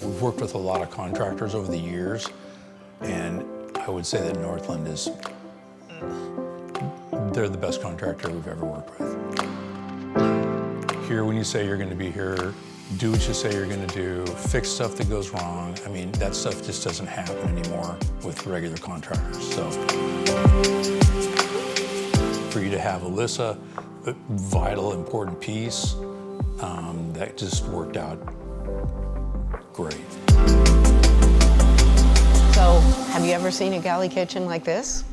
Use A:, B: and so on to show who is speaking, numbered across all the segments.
A: We've worked with a lot of contractors over the years, and I would say that Northland is, they're the best contractor we've ever worked with. Here when you say you're going to be here, do what you say you're going to do, fix stuff that goes wrong. I mean, that stuff just doesn't happen anymore with regular contractors. So for you to have Alyssa, a vital, important piece, that just worked out great.
B: So, have you ever seen a galley kitchen like this?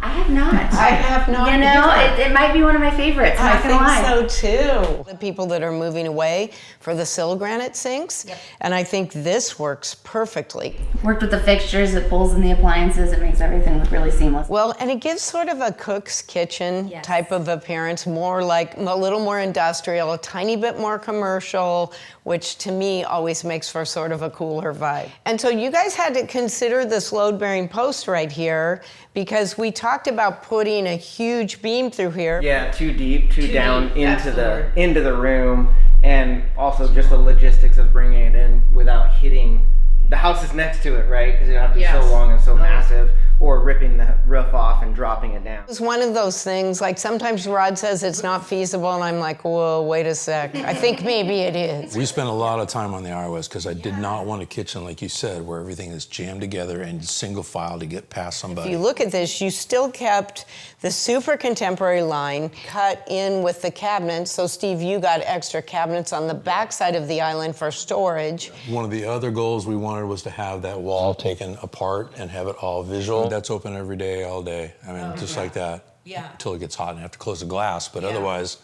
C: I have not.
B: I have not.
C: You know, it might be one of my favorites. I'm not gonna lie.
B: I think so too. The people that are moving away for the sill granite sinks, and I think this works perfectly.
C: Worked with the fixtures, it pulls in the appliances, it makes everything look really seamless.
B: Well, and it gives sort of a cook's kitchen type of appearance, more like a little more industrial, a tiny bit more commercial, which to me always makes for sort of a cooler vibe. And so you guys had to consider this load-bearing post right here because we talked about putting a huge beam through here.
D: Yeah, too deep, too down into the room, and also just the logistics of bringing it in without hitting the houses next to it, right? Because it would have to be so long and so massive, or ripping the roof off and dropping it down.
B: It's one of those things, like sometimes Rod says it's not feasible, and I'm like, whoa, wait a sec. I think maybe it is.
A: We spent a lot of time on the iOS because I did not want a kitchen, like you said, where everything is jammed together and single file to get past somebody.
B: If you look at this, you still kept the super contemporary line cut in with the cabinets. So Steve, you got extra cabinets on the backside of the island for storage.
A: One of the other goals we wanted was to have that wall taken apart and have it all visual. That's open every day, all day. I mean, just like that. Yeah. Until it gets hot and you have to close the glass, but otherwise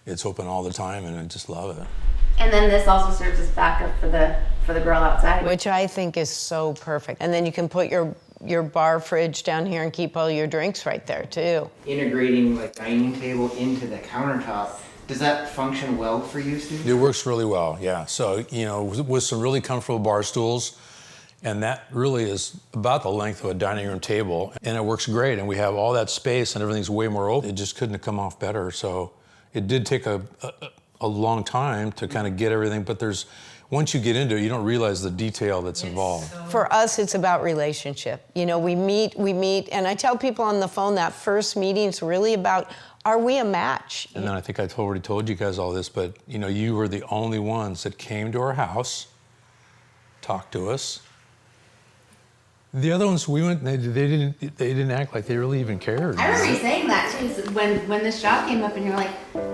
A: it's open all the time and I just love it.
C: And then this also serves as backup for the grill outside.
B: Which I think is so perfect. And then you can put your bar fridge down here and keep all your drinks right there too.
D: Integrating like dining table into the countertop, does that function well for you, Steve?
A: It works really well, yeah. So, you know, with some really comfortable bar stools, and that really is about the length of a dining room table, and it works great, and we have all that space and everything's way more open. It just couldn't have come off better, so it did take a long time to kind of get everything, but once you get into it, you don't realize the detail that's involved.
B: For us, it's about relationship. You know, we meet, and I tell people on the phone that first meeting's really about, are we a match?
A: And then I think I already told you guys all this, but you know, you were the only ones that came to our house, talked to us. The other ones we went, they didn't act like they really even cared.
C: I remember you saying that too, when this shop came up and you're like,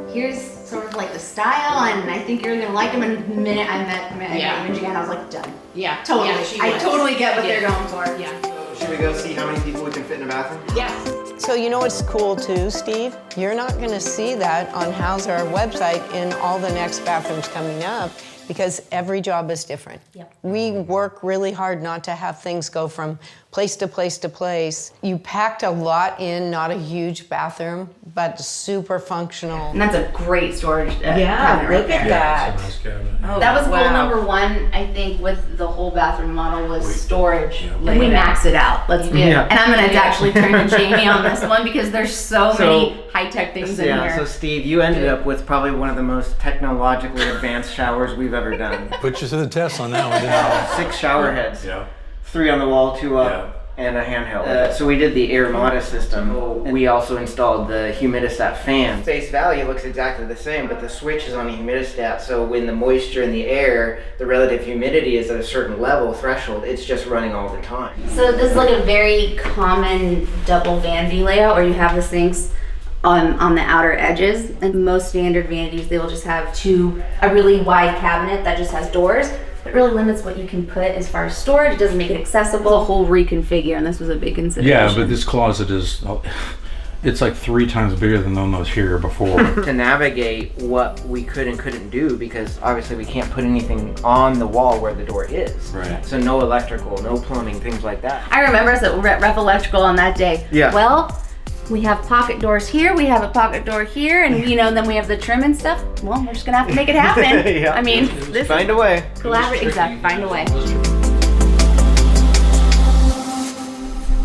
C: here's sort of like the style, and I think you're gonna like them. And the minute I met you and Gina, I was like, done. Yeah, totally. Yeah, I totally get what they're going for. Yeah.
D: Should we go see how many people we can fit in a bathroom?
C: Yes.
B: So you know what's cool too, Steve? You're not gonna see that on How's Our website in all the next bathrooms coming up, because every job is different. Yep. We work really hard not to have things go from place to place to place. You packed a lot in, not a huge bathroom, but super functional.
C: And that's a great storage
B: cabinet
C: right there.
B: that.
A: That's a nice cabinet.
C: Oh, that was goal number one, I think, with the whole bathroom model was storage. And we maxed it out. Let's do it. And I'm gonna actually turn to Jamie on this one because there's so many high-tech things in here.
D: So Steve, you ended up with probably one of the most technologically advanced showers we've ever done.
A: Put you to the test on that one, didn't
D: 6 shower heads.
A: Yeah.
D: 3 on the wall, 2 up, and a handheld. So we did the air modest system. We also installed the humidistat fan. Face value looks exactly the same, but the switch is on the humidistat, so when the moisture in the air, the relative humidity is at a certain level, threshold, it's just running all the time.
C: So this is like a very common double vanity layout where you have the sinks on the outer edges, and most standard vanities, they will just have a really wide cabinet that just has doors. It really limits what you can put as far as storage. It doesn't make it accessible. A whole reconfigure, and this was a big consideration.
A: Yeah, but this closet is, it's like 3 times bigger than the one that was here before.
D: To navigate what we could and couldn't do, because obviously we can't put anything on the wall where the door is.
A: Right.
D: So no electrical, no plumbing, things like that.
C: I remember us at Ref Electrical on that day.
D: Yeah.
C: Well, we have pocket doors here, we have a pocket door here, and you know, then we have the trim and stuff. Well, we're just gonna have to make it happen.
D: Yeah.
C: I mean, this
D: find a way.
C: Collaborate, exactly, find a way.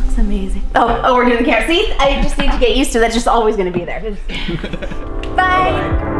C: Looks amazing. Oh, we're doing the camera. See, I just need to get used to that's just always gonna be there. Bye. Bye.